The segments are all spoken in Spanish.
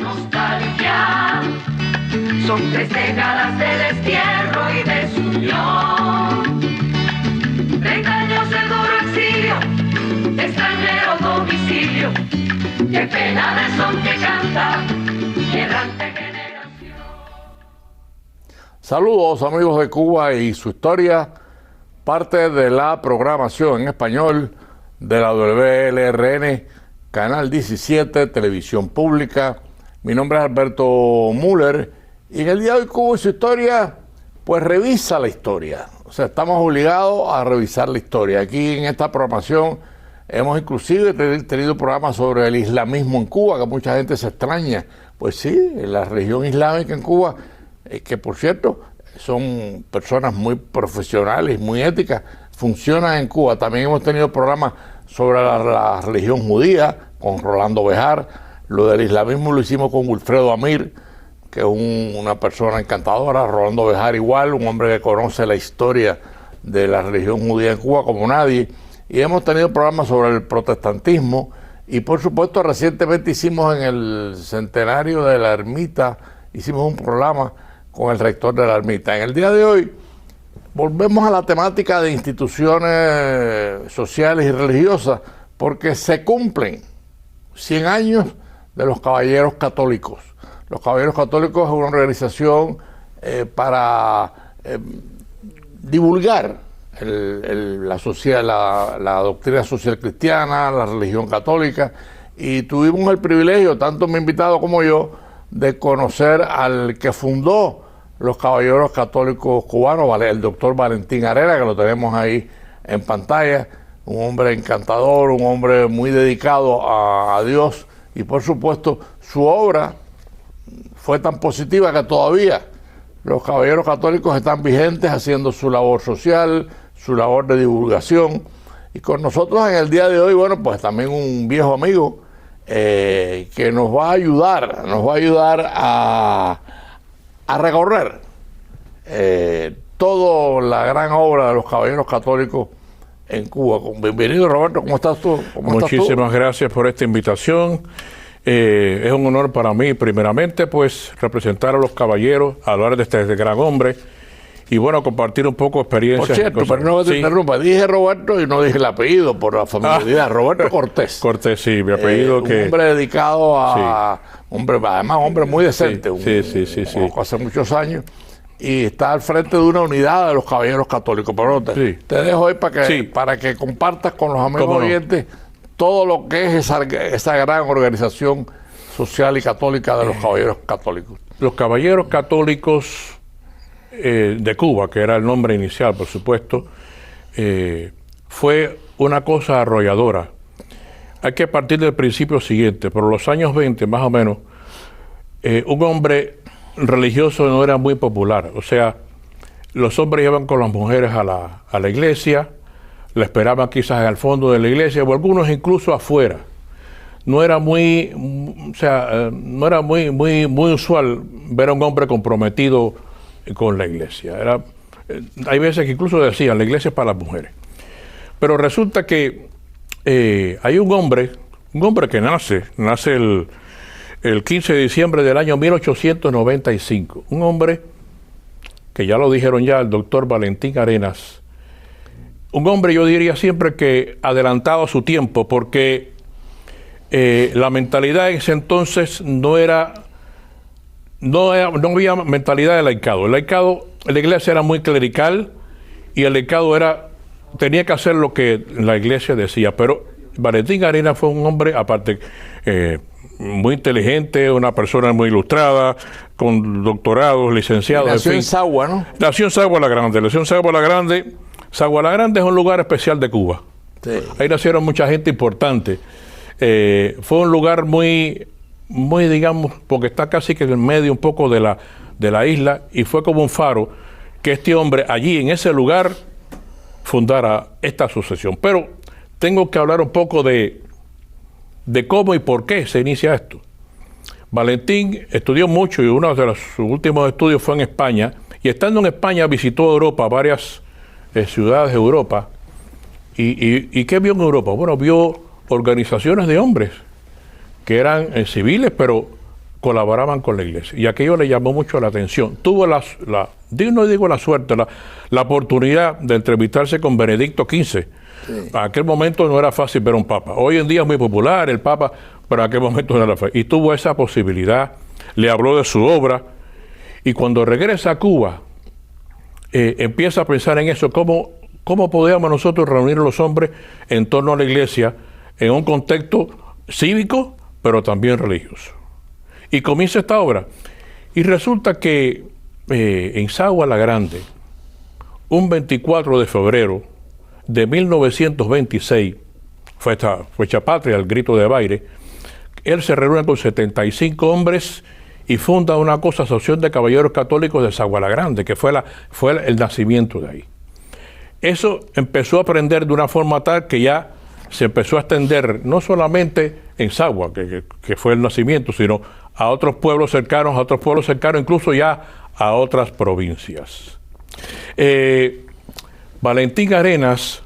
nostalgia. Son 3 décadas de destierro y desunión. 30 años de duro exilio, extranjero domicilio. Qué pena de son que canta mi errante generación. Saludos amigos de Cuba y su historia, parte de la programación en español de la WLRN, Canal 17, Televisión Pública. Mi nombre es Alberto Müller y en el día de hoy Cuba y su historia, pues revisa la historia. O sea, estamos obligados a revisar la historia. Aquí en esta programación hemos inclusive tenido programas sobre el islamismo en Cuba, que mucha gente se extraña. Pues sí, la religión islámica en Cuba, que por cierto son personas muy profesionales, muy éticas, funcionan en Cuba. También hemos tenido programas sobre la religión judía con Rolando Bejar. Lo del islamismo lo hicimos con Wilfredo Amir, que es una persona encantadora. Rolando Bejar igual, un hombre que conoce la historia de la religión judía en Cuba como nadie. Y hemos tenido programas sobre el protestantismo y por supuesto recientemente hicimos en el centenario de la ermita, hicimos un programa con el rector de la ermita. En el día de hoy volvemos a la temática de instituciones sociales y religiosas porque se cumplen 100 años de los Caballeros Católicos. Los Caballeros Católicos es una organización para divulgar la doctrina social cristiana, la religión católica, y tuvimos el privilegio, tanto mi invitado como yo, de conocer al que fundó los Caballeros Católicos Cubanos, el doctor Valentín Arena, que lo tenemos ahí en pantalla, un hombre encantador, un hombre muy dedicado a Dios, y por supuesto su obra fue tan positiva que todavía los Caballeros Católicos están vigentes haciendo su labor social, su labor de divulgación. Y con nosotros en el día de hoy, bueno, pues también un viejo amigo que nos va a ayudar a recorrer toda la gran obra de los Caballeros Católicos en Cuba. Bienvenido, Roberto, ¿cómo estás tú? Muchísimas gracias por esta invitación. Es un honor para mí, primeramente, pues, representar a los caballeros, hablar de este gran hombre y, bueno, compartir un poco de experiencia. Por cierto, pero no te interrumpa, dije Roberto y no dije el apellido por la familiaridad. Roberto Cortés. Cortés, sí, mi apellido un hombre dedicado a... Sí. Además, hombre muy decente. Sí. Hace muchos años. Y está al frente de una unidad de los Caballeros Católicos. Pero te dejo ahí para que compartas con los amigos oyentes todo lo que es esa gran organización social y católica de los Caballeros Católicos. Los Caballeros Católicos de Cuba, que era el nombre inicial, por supuesto, fue una cosa arrolladora. Hay que partir del principio siguiente. Por los años 20, más o menos, un hombre religioso no era muy popular. O sea, los hombres iban con las mujeres a la iglesia, le esperaban quizás al fondo de la iglesia, o algunos incluso afuera. No era muy usual ver a un hombre comprometido con la iglesia. Hay veces que incluso decían, la iglesia es para las mujeres. Pero resulta que hay un hombre que nace el 15 de diciembre del año 1895. Un hombre que ya lo dijeron ya, el doctor Valentín Arenas. Un hombre, yo diría siempre que adelantado a su tiempo, porque la mentalidad en ese entonces no había mentalidad de laicado. El laicado, la iglesia era muy clerical y el laicado tenía que hacer lo que la iglesia decía. Pero Valentín Arenas fue un hombre, aparte, muy inteligente, una persona muy ilustrada, con doctorados, licenciado. Nació en Sagua, ¿no? Nació en Sagua la Grande. Sagua la Grande es un lugar especial de Cuba. Sí. Ahí nacieron mucha gente importante. Fue un lugar muy, digamos, porque está casi que en el medio un poco de la isla, y fue como un faro que este hombre allí en ese lugar fundara esta asociación. Pero tengo que hablar un poco de cómo y por qué se inicia esto. Valentín estudió mucho y uno de sus últimos estudios fue en España, y estando en España visitó Europa, varias ciudades de Europa. ¿Y qué vio en Europa? Bueno, vio organizaciones de hombres que eran civiles, pero colaboraban con la iglesia. Y aquello le llamó mucho la atención. Tuvo no digo la suerte, la oportunidad de entrevistarse con Benedicto XV. Sí. A aquel momento no era fácil ver un papa. Hoy en día es muy popular el papa, pero en aquel momento no era fácil. Y tuvo esa posibilidad, le habló de su obra, y cuando regresa a Cuba, empieza a pensar en eso, cómo podíamos nosotros reunir a los hombres en torno a la iglesia en un contexto cívico, pero también religioso. Y comienza esta obra. Y resulta que en Sagua la Grande, un 24 de febrero de 1926, fecha patria, el grito de Baire, él se reúne con 75 hombres y funda una asociación de caballeros católicos de Sagua la Grande, que fue el nacimiento de ahí. Eso empezó a aprender de una forma tal que ya se empezó a extender no solamente en Sagua, que fue el nacimiento, sino a otros pueblos cercanos, incluso ya a otras provincias. Valentín Arenas,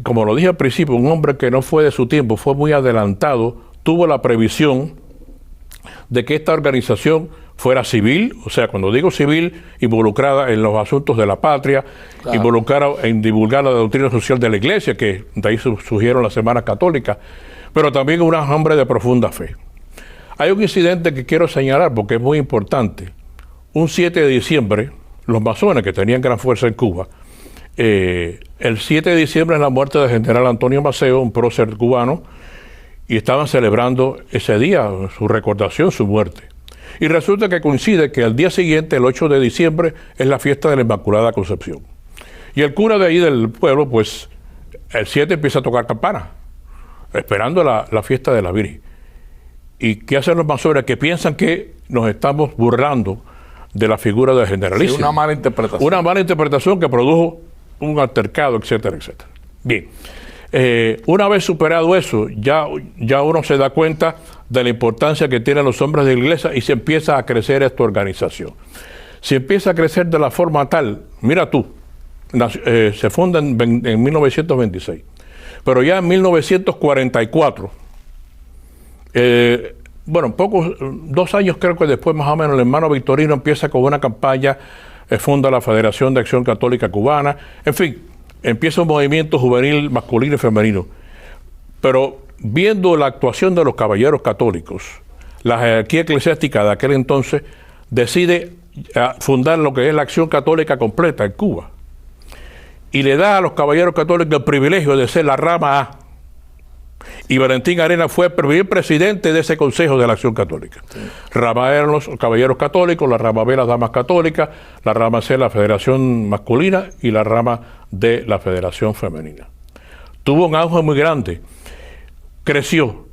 como lo dije al principio, un hombre que no fue de su tiempo, fue muy adelantado, tuvo la previsión de que esta organización fuera civil, o sea, cuando digo civil, involucrada en los asuntos de la patria, claro, involucrada en divulgar la doctrina social de la Iglesia, que de ahí surgieron las semanas católicas, pero también un hombre de profunda fe. Hay un incidente que quiero señalar porque es muy importante. Un 7 de diciembre, los masones, que tenían gran fuerza en Cuba, el 7 de diciembre es la muerte del general Antonio Maceo, un prócer cubano, y estaban celebrando ese día, su recordación, su muerte. Y resulta que coincide que al día siguiente, el 8 de diciembre, es la fiesta de la Inmaculada Concepción. Y el cura de ahí del pueblo, pues, el 7 empieza a tocar campana, esperando la fiesta de la Virgen. ¿Y qué hacen los masones? Que piensan que nos estamos burlando de la figura del generalísimo. Sí, una mala interpretación. Una mala interpretación que produjo un altercado, etcétera, etcétera. Bien. Una vez superado eso, ya uno se da cuenta de la importancia que tienen los hombres de la iglesia y se empieza a crecer esta organización. Se empieza a crecer de la forma tal, mira tú, se funda en 1926, pero ya en 1944, 2 años creo que después más o menos, el hermano Victorino empieza con una campaña, funda la Federación de Acción Católica Cubana, en fin, empieza un movimiento juvenil masculino y femenino. Pero viendo la actuación de los caballeros católicos, la jerarquía eclesiástica de aquel entonces decide fundar lo que es la Acción Católica Completa en Cuba. Y le da a los caballeros católicos el privilegio de ser la rama A. Y Valentín Arenas fue el primer presidente de ese Consejo de la Acción Católica. Sí. Rama A eran los caballeros católicos, la rama B las damas católicas, la rama C la Federación Masculina y la rama D la Federación Femenina. Tuvo un auge muy grande. Creció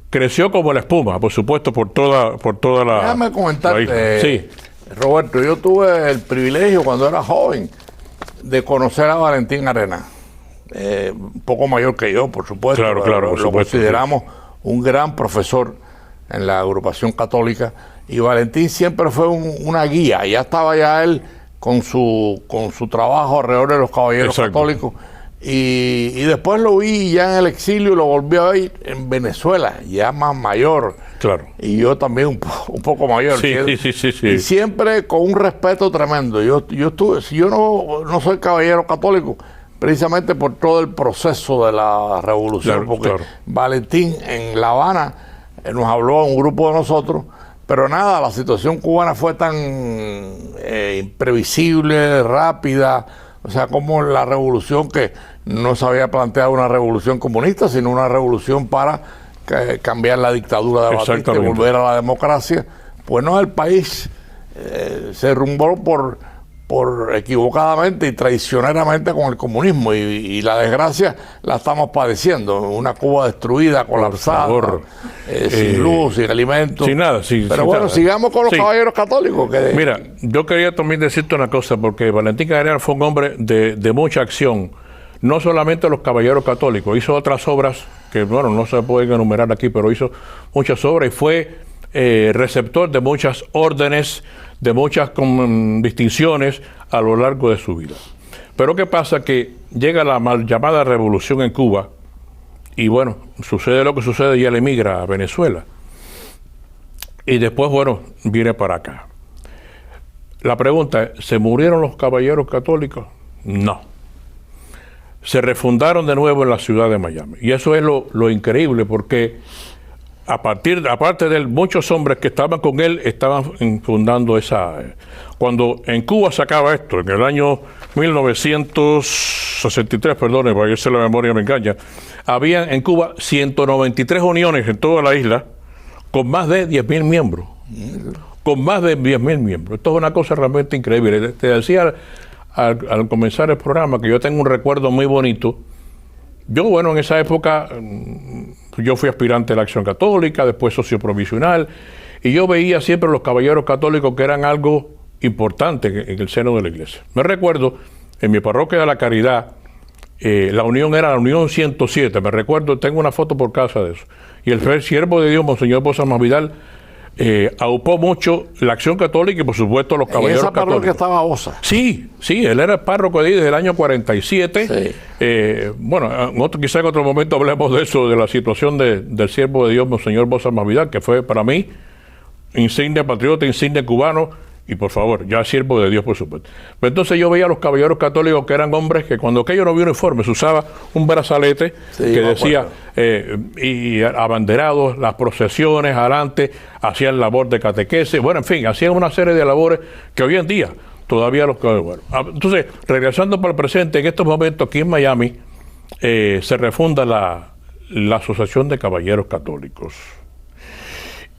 como la espuma, por supuesto, por toda la... Déjame comentarte, sí. Roberto, yo tuve el privilegio cuando era joven de conocer a Valentín Arenas. Un poco mayor que yo, por supuesto. Claro, lo consideramos un gran profesor en la agrupación católica, y Valentín siempre fue una guía. Ya estaba ya él con su trabajo alrededor de los caballeros católicos, y después lo vi ya en el exilio y lo volví a ver en Venezuela, ya más mayor. Claro. Y yo también un poco mayor. Sí. Y siempre con un respeto tremendo. Si yo no soy caballero católico, precisamente por todo el proceso de la revolución, porque Valentín en La Habana nos habló a un grupo de nosotros, pero nada, la situación cubana fue tan imprevisible, rápida, o sea, como la revolución, que no se había planteado una revolución comunista, sino una revolución para cambiar la dictadura de Batista y volver a la democracia. Pues no, el país se derrumbó por equivocadamente y traicioneramente con el comunismo, y la desgracia la estamos padeciendo. Una Cuba destruida, colapsada, sin luz, sin alimentos, sin nada. Pero bueno, sigamos con los caballeros católicos. Mira, yo quería también decirte una cosa, porque Valentín Arenas fue un hombre de mucha acción, no solamente los caballeros católicos, hizo otras obras que, bueno, no se pueden enumerar aquí, pero hizo muchas obras y fue receptor de muchas órdenes, de muchas distinciones a lo largo de su vida. Pero ¿qué pasa? Que llega la mal llamada revolución en Cuba y bueno, sucede lo que sucede y él emigra a Venezuela. Y después, bueno, vine para acá. La pregunta es, ¿se murieron los caballeros católicos? No. Se refundaron de nuevo en la ciudad de Miami. Y eso es lo increíble, porque aparte de él, muchos hombres que estaban con él estaban fundando esa... Cuando en Cuba se acaba esto, en el año 1963, perdone, para que la memoria me engaña, había en Cuba 193 uniones en toda la isla con más de 10.000 miembros. Con más de 10.000 miembros. Esto es una cosa realmente increíble. Te decía al comenzar el programa que yo tengo un recuerdo muy bonito. Yo, bueno, en esa época yo fui aspirante a la Acción Católica, después socio provisional, y yo veía siempre los caballeros católicos que eran algo importante en el seno de la iglesia. Me recuerdo, en mi parroquia de la Caridad, la unión era la Unión 107, me recuerdo, tengo una foto por casa de eso, y el siervo de Dios, Monseñor Bosa Masvidal, aupó mucho la Acción Católica y por supuesto los caballeros católicos. ¿En esa parroquia estaba Bosa? Sí, él era el párroco de ahí desde el año 47. Sí. Bueno, quizá en otro momento hablemos de eso, de la situación del siervo de Dios, Monseñor Bosa Masvidal, que fue para mí insigne patriota, insigne cubano, y por favor, ya siervo de Dios, por supuesto. Pero entonces yo veía a los caballeros católicos que eran hombres que cuando aquello no había uniforme se usaba un brazalete que decía, y abanderados, las procesiones adelante, hacían labor de catequesis, bueno, en fin, hacían una serie de labores que hoy en día todavía los... Bueno, entonces, regresando para el presente, en estos momentos aquí en Miami se refunda la Asociación de Caballeros Católicos.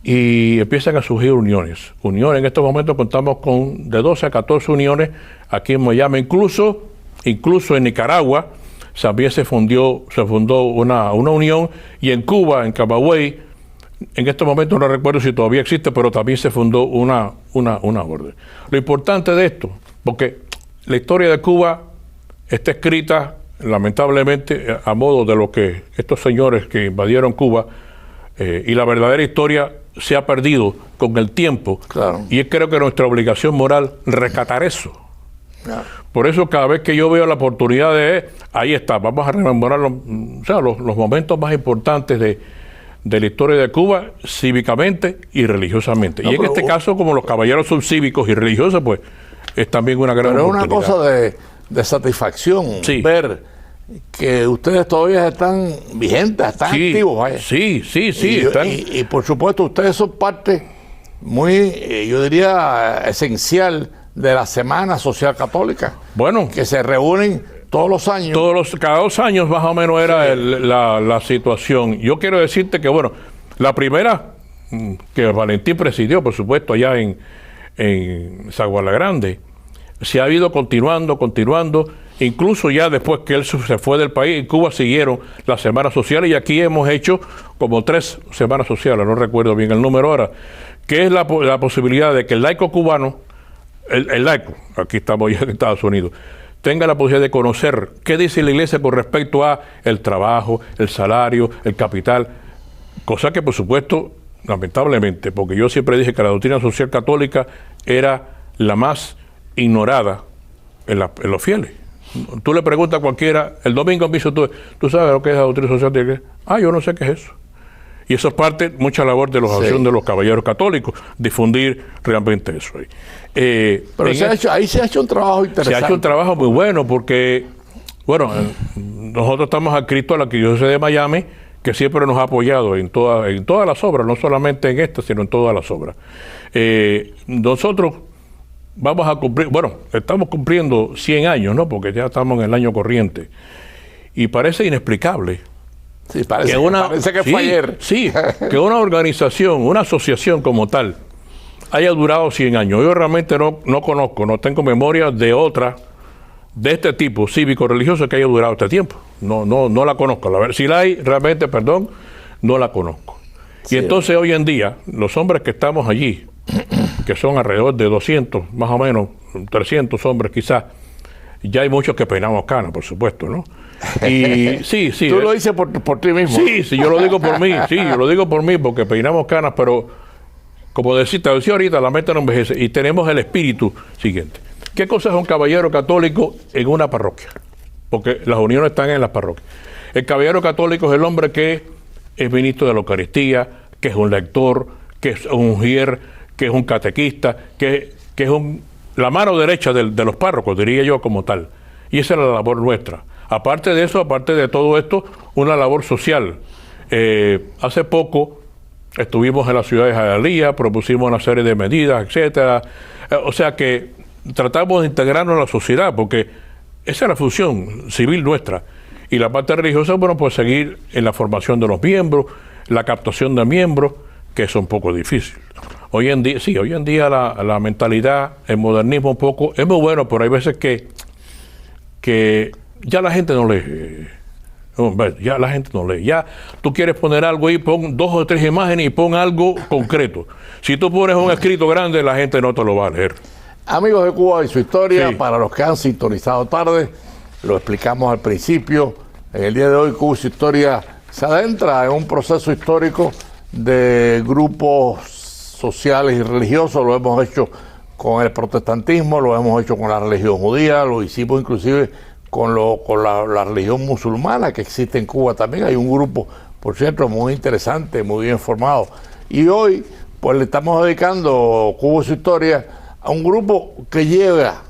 Y empiezan a surgir uniones. En estos momentos contamos con de 12 a 14 uniones aquí en Miami. Incluso en Nicaragua también se fundó una unión, y en Cuba, en Camagüey, en estos momentos no recuerdo si todavía existe, pero también se fundó una orden. Lo importante de esto, porque la historia de Cuba está escrita, lamentablemente, a modo de lo que estos señores que invadieron Cuba, y la verdadera historia se ha perdido con el tiempo. Claro. Y creo que nuestra obligación moral rescatar eso. Claro. Por eso cada vez que yo veo la oportunidad ahí está, vamos a rememorar los momentos más importantes de la historia de Cuba, cívicamente y religiosamente. Y en este caso, como los caballeros son cívicos y religiosos, pues es también una gran oportunidad. Pero es una cosa de satisfacción ver que ustedes todavía están vigentes, están activos. Vaya. Sí. Y por supuesto, ustedes son parte muy, yo diría, esencial de la Semana Social Católica. Bueno. Que se reúnen todos los años. Cada 2 años más o menos era la situación. Yo quiero decirte que, bueno, la primera que Valentín presidió, por supuesto, allá en Saguala Grande, se ha ido continuando. Incluso ya después que él se fue del país, en Cuba siguieron las semanas sociales, y aquí hemos hecho como 3 semanas sociales, no recuerdo bien el número ahora, que es la posibilidad de que el laico cubano, el laico, aquí estamos ya en Estados Unidos, tenga la posibilidad de conocer qué dice la iglesia con respecto a el trabajo, el salario, el capital, cosa que por supuesto, lamentablemente, porque yo siempre dije que la doctrina social católica era la más ignorada en los fieles. Tú le preguntas a cualquiera, el domingo en misa, ¿tú sabes lo que es la doctrina social? Yo no sé qué es eso. Y eso es parte, mucha labor de la asociación de los caballeros católicos, difundir realmente eso. Pero ahí se ha hecho un trabajo interesante. Se ha hecho un trabajo muy bueno, porque, bueno, nosotros estamos adscritos a la Arquidiócesis de Miami, que siempre nos ha apoyado en todas las obras, no solamente en esta, sino en todas las obras. Nosotros vamos a cumplir, estamos cumpliendo 100 años, ¿no? Porque ya estamos en el año corriente. Y parece inexplicable. Sí, parece que fue ayer. Sí, que una organización, una asociación como tal, haya durado 100 años. Yo realmente no conozco, no tengo memoria de otra de este tipo, cívico-religioso, que haya durado este tiempo. No la conozco. Si la hay, realmente, no la conozco. Sí. Y entonces hoy en día, los hombres que estamos allí, que son alrededor de 200, más o menos, 300 hombres quizás, ya hay muchos que peinamos canas, por supuesto, ¿no? Y sí. Tú lo dices por ti mismo. Sí, yo lo digo por mí, yo lo digo por mí, porque peinamos canas, pero como decía ahorita, la mente no envejece, y tenemos el espíritu siguiente. ¿Qué cosa es un caballero católico en una parroquia? Porque las uniones están en las parroquias. El caballero católico es el hombre que es ministro de la Eucaristía, que es un lector, que es un ujier, que es un catequista, que es la mano derecha de los párrocos, diría yo, como tal. Y esa es la labor nuestra. Aparte de eso, aparte de todo esto, una labor social. Hace poco estuvimos en la ciudad de Hialeah, propusimos una serie de medidas, etcétera. O sea que tratamos de integrarnos a la sociedad, porque esa es la función civil nuestra. Y la parte religiosa, bueno, pues seguir en la formación de los miembros, la captación de miembros, que es un poco difícil. Hoy en día la mentalidad, el modernismo un poco, es muy bueno, pero hay veces que ya la gente no lee. Ya la gente no lee. Ya tú quieres poner algo ahí, pon 2 o 3 imágenes y pon algo concreto. Si tú pones un escrito grande, la gente no te lo va a leer. Amigos de Cuba y su historia, Sí. para los que han sintonizado tarde, lo explicamos al principio. En el día de hoy, Cuba y su historia se adentra en un proceso histórico de grupos sociales y religiosos. Lo hemos hecho con el protestantismo, lo hemos hecho con la religión judía, lo hicimos inclusive con la religión musulmana que existe en Cuba también. Hay un grupo, por cierto, muy interesante, muy bien formado. Y hoy, pues le estamos dedicando Cuba y su historia a un grupo que lleva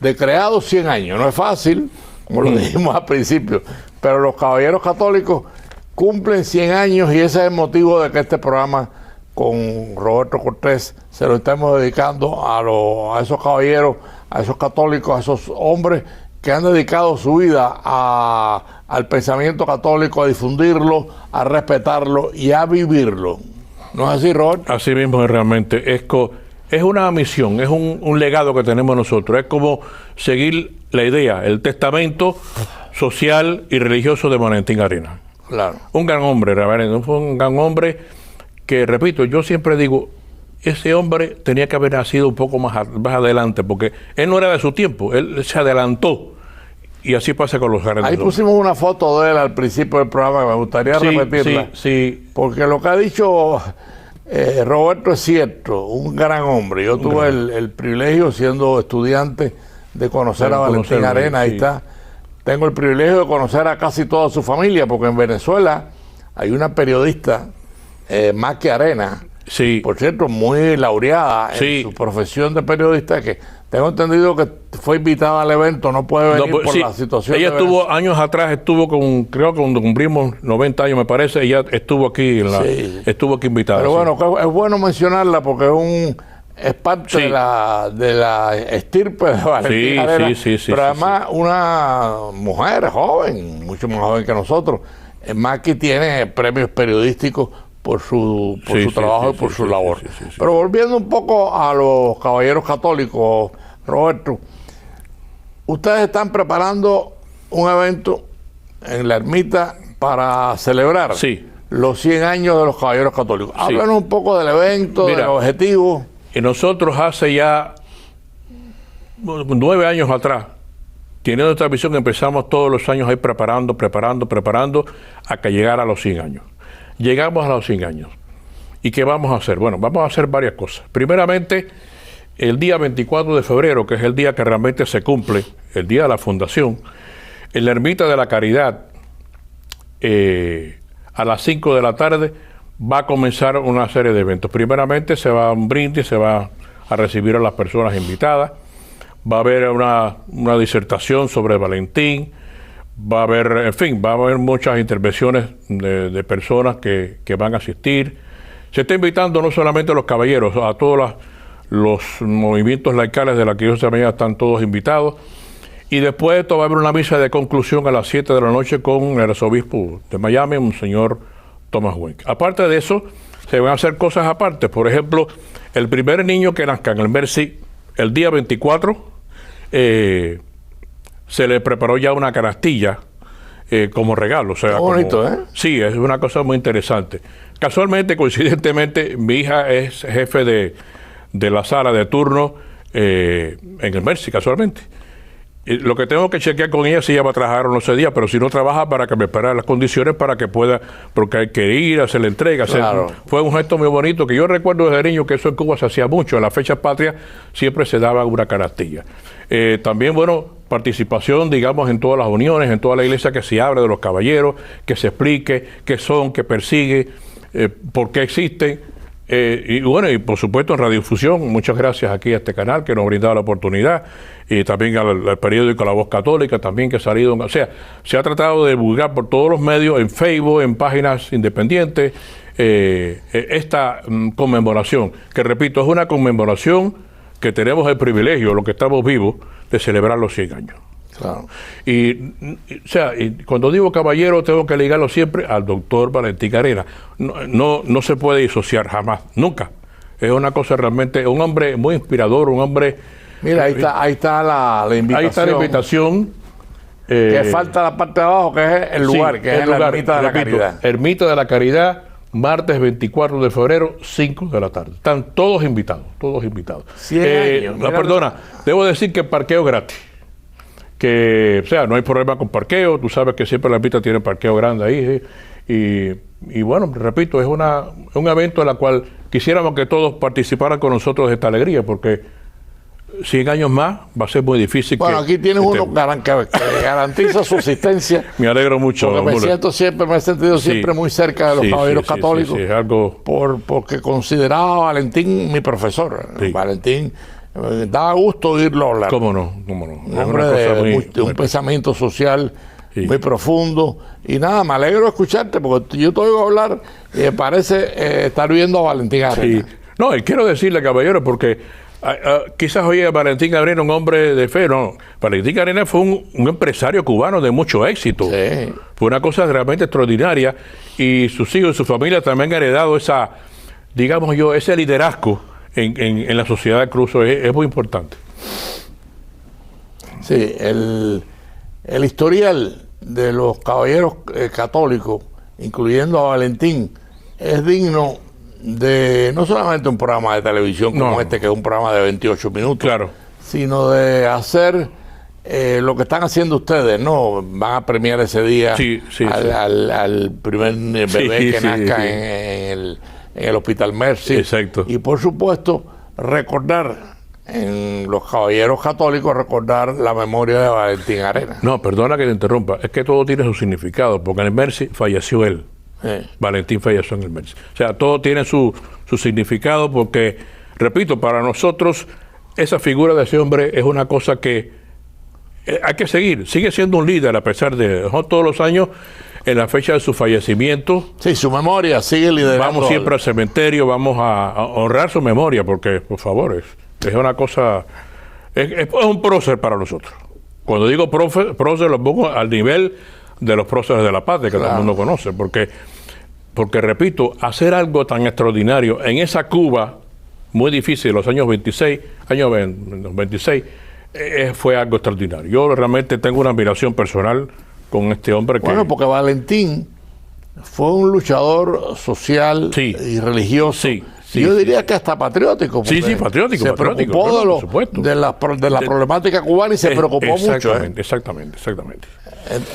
de creado 100 años. No es fácil, como lo dijimos al principio, pero los caballeros católicos cumplen 100 años y ese es el motivo de que este programa con Roberto Cortés se lo estamos dedicando a esos caballeros, a esos católicos, a esos hombres que han dedicado su vida al pensamiento católico, a difundirlo, a respetarlo y a vivirlo. ¿No es así, Roberto? Así mismo es realmente. Es una misión, es un legado que tenemos nosotros. Es como seguir la idea, el testamento social y religioso de Valentín Arenas. Claro. Un gran hombre, reverendo. Fue un gran hombre que, repito, yo siempre digo, ese hombre tenía que haber nacido un poco más adelante, porque él no era de su tiempo, él se adelantó. Y así pasa con los grandes. Ahí pusimos una foto de él al principio del programa que me gustaría repetirla. Sí. Porque lo que ha dicho Roberto es cierto, un gran hombre. Yo tuve el privilegio, siendo estudiante, de conocer a Valentín Arenas. Ahí está. Tengo el privilegio de conocer a casi toda su familia, porque en Venezuela hay una periodista, Maki Arenas, Sí. por cierto, muy laureada en su profesión de periodista, que tengo entendido que fue invitada al evento, no puede venir por la situación. Ella estuvo años atrás, creo que cuando cumplimos 90 años, me parece, ella estuvo aquí, estuvo aquí invitada. Pero bueno, es bueno mencionarla porque es parte de la estirpe de Valentín Arenas, pero además una mujer joven, mucho más joven que nosotros. Maki tiene premios periodísticos por su trabajo y por su labor. Pero volviendo un poco a los caballeros católicos, Roberto, ustedes están preparando un evento en la ermita para celebrar los 100 años de los caballeros católicos. Háblanos un poco del evento, del objetivo. Y nosotros hace ya 9 años atrás, teniendo esta visión, empezamos todos los años ahí preparando, a que llegara a los 100 años. Llegamos a los 100 años. ¿Y qué vamos a hacer? Bueno, vamos a hacer varias cosas. Primeramente, el día 24 de febrero, que es el día que realmente se cumple, el día de la fundación, en la Ermita de la Caridad, a las 5 de la tarde, va a comenzar una serie de eventos. Primeramente, se va a un brindis, se va a recibir a las personas invitadas, va a haber una disertación sobre Valentín, va a haber muchas intervenciones de personas que van a asistir. Se está invitando no solamente a los caballeros, a todos los movimientos laicales de la Arquidiócesis de Miami, están todos invitados. Y después de esto va a haber una misa de conclusión a las 7 de la noche con el arzobispo de Miami, Monseñor Thomas Wenck. Aparte de eso, se van a hacer cosas aparte. Por ejemplo, el primer niño que nazca en el Mercy, el día 24, se le preparó ya una canastilla como regalo. O sea, bonito, ¿eh? Sí, es una cosa muy interesante. Casualmente, coincidentemente, mi hija es jefe de la sala de turno en el Mercy, casualmente. Y lo que tengo que chequear con ella si ella va a trabajar o no ese día, pero si no trabaja, para que me esperen las condiciones para que pueda, porque hay que ir a hacer la entrega. Claro. Fue un gesto muy bonito que yo recuerdo desde niño que eso en Cuba se hacía mucho. En las fechas patrias siempre se daba una canastilla. También, bueno, participación, digamos, en todas las uniones, en toda la iglesia, que se abre de los caballeros, que se explique qué son, qué persigue, por qué existen. Y bueno, y por supuesto en Radiodifusión, muchas gracias aquí a este canal que nos ha brindado la oportunidad, y también al periódico La Voz Católica también, que ha salido, o sea, se ha tratado de divulgar por todos los medios, en Facebook, en páginas independientes, esta conmemoración, que repito, es una conmemoración que tenemos el privilegio, los que estamos vivos, de celebrar los 100 años. Claro. O sea, cuando digo caballero, tengo que ligarlo siempre al doctor Valentín Arenas. No se puede disociar jamás, nunca. Es una cosa realmente, un hombre muy inspirador, un hombre... Mira, ahí está la invitación. Ahí está la invitación. Que falta la parte de abajo, que es el lugar, que es la Ermita de la Caridad. Ermita de la Caridad, martes 24 de febrero, 5 de la tarde. Están todos invitados, todos invitados. 100 años. Perdona, debo decir que el parqueo es gratis. Que, o sea, no hay problema con parqueo, tú sabes que siempre la Ermita tiene parqueo grande ahí, y bueno, repito, es un evento en el cual quisiéramos que todos participaran con nosotros de esta alegría, porque 100 años más va a ser muy difícil. Bueno, aquí tienes uno que garantiza su asistencia. Me alegro mucho. Porque me he sentido siempre muy cerca de los caballeros católicos, es algo... porque consideraba a Valentín mi profesor. Sí. Valentín, daba gusto oírlo hablar. ¿Cómo no? Un hombre de un pensamiento social muy profundo. Y nada, me alegro de escucharte, porque yo te oigo hablar y me parece estar viendo a Valentín Arenas. Sí. No, y quiero decirle, caballero, porque quizás oye, Valentín Arenas un hombre de fe. No, Valentín Arenas fue un empresario cubano de mucho éxito. Sí. Fue una cosa realmente extraordinaria, y sus hijos y su familia también han heredado ese liderazgo en la sociedad de Cruzo. Es muy importante. Sí, el historial de los caballeros católicos, incluyendo a Valentín, es digno de no solamente un programa de televisión como este, que es un programa de 28 minutos, claro, sino de hacer lo que están haciendo ustedes, ¿no? Van a premiar ese día al primer bebé que nazca en el Hospital Mercy. Exacto. Y por supuesto, recordar en los caballeros católicos, recordar la memoria de Valentín Arenas. No, perdona que te interrumpa, es que todo tiene su significado, porque en el Mercy falleció él. Valentín falleció en el Mercy. O sea, todo tiene su significado, porque, repito, para nosotros esa figura de ese hombre es una cosa que hay que seguir. Sigue siendo un líder a pesar de todos los años. En la fecha de su fallecimiento, sí, su memoria sigue liderando. Vamos siempre al cementerio, vamos a honrar su memoria, porque, por favor, es una cosa, es un prócer para nosotros. Cuando digo prócer, lo pongo al nivel de los próceres de la patria, que todo el mundo conoce, porque repito, hacer algo tan extraordinario en esa Cuba muy difícil, los años 26, fue algo extraordinario. Yo realmente tengo una admiración personal con este hombre. Bueno, porque Valentín fue un luchador social y religioso. Yo diría que hasta patriótico. Sí, patriótico. Se preocupó de la problemática cubana y se preocupó mucho. Exactamente.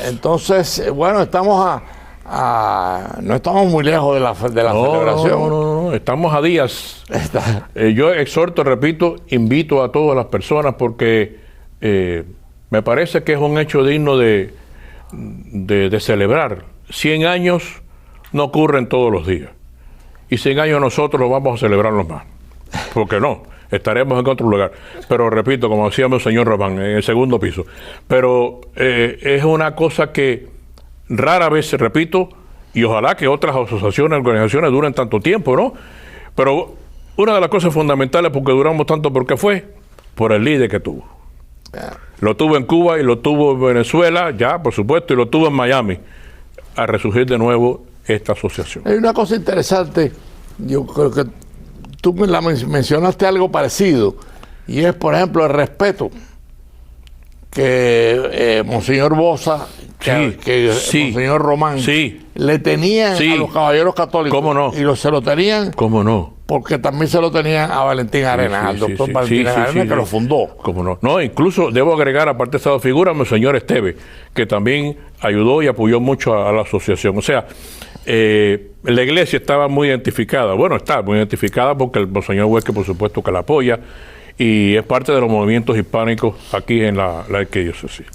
Entonces, bueno, estamos no estamos muy lejos de la celebración. No, estamos a días. Yo exhorto, repito, invito a todas las personas, porque me parece que es un hecho digno de celebrar. 100 años no ocurren todos los días, y 100 años nosotros los vamos a celebrarlos más, porque no, estaremos en otro lugar, pero repito, como decíamos el señor Román, en el segundo piso, pero es una cosa que rara vez se repito, y ojalá que otras asociaciones, organizaciones duren tanto tiempo, ¿no? Pero una de las cosas fundamentales porque duramos tanto, porque fue por el líder que tuvo. Lo tuvo en Cuba y lo tuvo en Venezuela, ya, por supuesto, y lo tuvo en Miami, a resurgir de nuevo esta asociación. Hay una cosa interesante, yo creo que tú mencionaste algo parecido, y es, por ejemplo, el respeto que Monseñor Bosa, Monseñor Román, le tenían a los caballeros católicos. ¿Cómo no? Y se lo tenían. ¿Cómo no? Porque también se lo tenían a Valentín Arenas, al doctor Valentín Arenas, que lo fundó. ¿Cómo no? No, incluso debo agregar, aparte de esta figura, a Monseñor Esteve, que también ayudó y apoyó mucho a la asociación. O sea, la iglesia estaba muy identificada. Bueno, está muy identificada porque el Monseñor Huesque, por supuesto, que la apoya, y es parte de los movimientos hispánicos aquí en la arquidiócesis.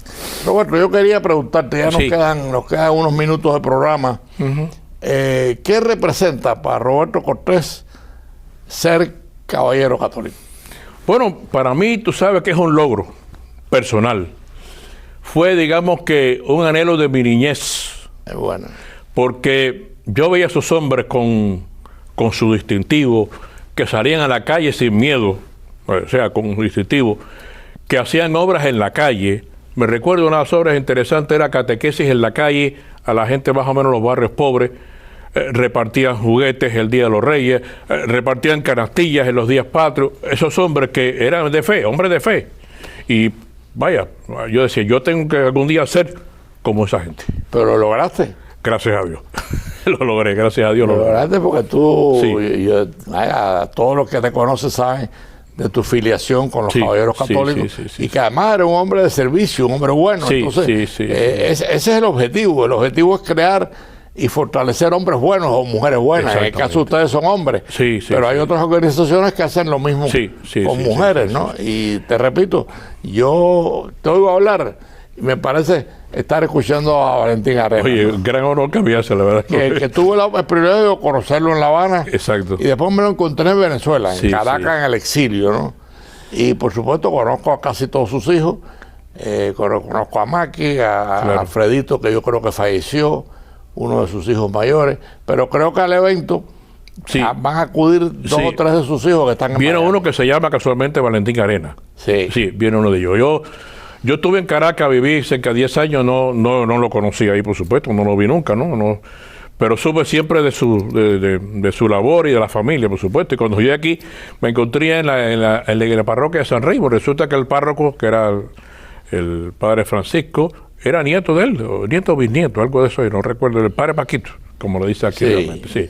Roberto, yo quería preguntarte, ya nos quedan unos minutos de programa. ¿Qué representa para Roberto Cortés ser caballero católico? Bueno, para mí, tú sabes que es un logro personal. Fue, digamos que, un anhelo de mi niñez. Es bueno. Porque yo veía a esos hombres con su distintivo, que salían a la calle sin miedo, o sea, con su distintivo, que hacían obras en la calle. Me recuerdo una de las obras interesantes, era catequesis en la calle, a la gente más o menos los barrios pobres, repartían juguetes el Día de los Reyes, repartían canastillas en los días patrios, esos hombres que eran de fe, hombres de fe. Y vaya, yo decía, yo tengo que algún día ser como esa gente. ¿Pero lo lograste? Gracias a Dios. Lo logré, gracias a Dios. Lo lograste porque tú, sí. todos los que te conocen saben de tu filiación con los caballeros católicos, y que además eres un hombre de servicio, un hombre bueno. Entonces, ese es el objetivo. El objetivo es crear y fortalecer hombres buenos o mujeres buenas. En el caso de ustedes son hombres, pero hay otras organizaciones que hacen lo mismo con mujeres, ¿no? Y te repito, yo te oigo hablar y me parece estar escuchando a Valentín Arenas. Oye, un gran honor que había, la verdad. Que tuve el privilegio de conocerlo en La Habana. Exacto. Y después me lo encontré en Venezuela, en Caracas, en el exilio, ¿no? Y por supuesto conozco a casi todos sus hijos. Conozco a Maki, a Alfredito, que yo creo que falleció, uno de sus hijos mayores. Pero creo que al evento van a acudir dos o tres de sus hijos que están en Viene Miami. uno que se llama casualmente Valentín Arenas. Sí, viene uno de ellos. Yo estuve en Caracas, viví cerca de 10 años, no lo conocí ahí, por supuesto, no lo vi nunca, ¿no? Pero supe siempre de su labor y de la familia, por supuesto. Y cuando llegué aquí, me encontré en la parroquia de San Rey. Resulta que el párroco, que era el padre Francisco, era nieto de él, o nieto o bisnieto, algo de eso, y no recuerdo, el padre Paquito, como lo dice aquí realmente. Sí.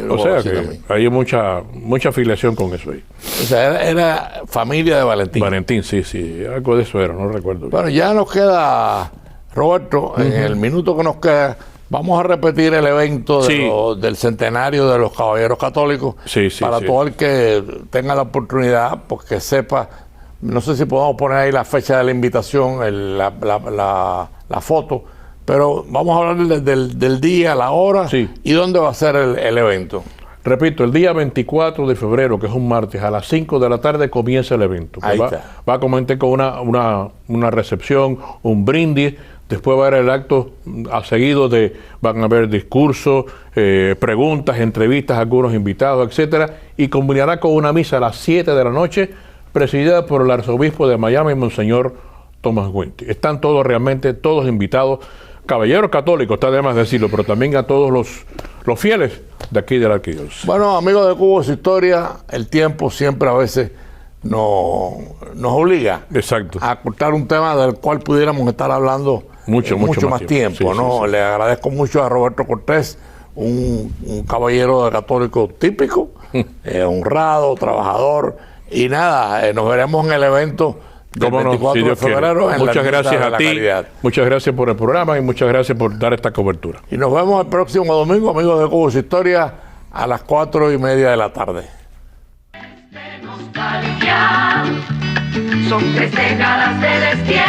O sea que hay mucha afiliación con eso ahí. O sea, era familia de Valentín. Valentín, sí, algo de eso era, no recuerdo. Bueno, ya nos queda, Roberto, en el minuto que nos queda, vamos a repetir el evento del centenario de los Caballeros Católicos para todo el que tenga la oportunidad, pues que sepa. No sé si podemos poner ahí la fecha de la invitación, la foto, pero vamos a hablar del día, la hora y dónde va a ser el evento. Repito, el día 24 de febrero, que es un martes, a las 5 de la tarde comienza el evento. Va a comenzar con una recepción, un brindis, después va a haber el acto seguido van a haber discursos, preguntas, entrevistas a algunos invitados, etcétera, y culminará con una misa a las 7 de la noche, presidida por el arzobispo de Miami, Monseñor Thomas Wynter. Están todos invitados, caballeros católicos, está de más decirlo, pero también a todos los fieles de aquí de la arquidiócesis. Bueno, amigos de Cubo Su Historia, el tiempo siempre a veces nos obliga a cortar un tema del cual pudiéramos estar hablando mucho más tiempo, ¿no? Le agradezco mucho a Roberto Cortés, un caballero católico típico, honrado, trabajador, y nada, nos veremos en el evento del 24 de febrero. Muchas gracias a ti, muchas gracias por el programa y muchas gracias por dar esta cobertura. Y nos vemos el próximo domingo, amigos de Cubo Su Historia, a las 4:30 de la tarde. Son 3 décadas de destierro.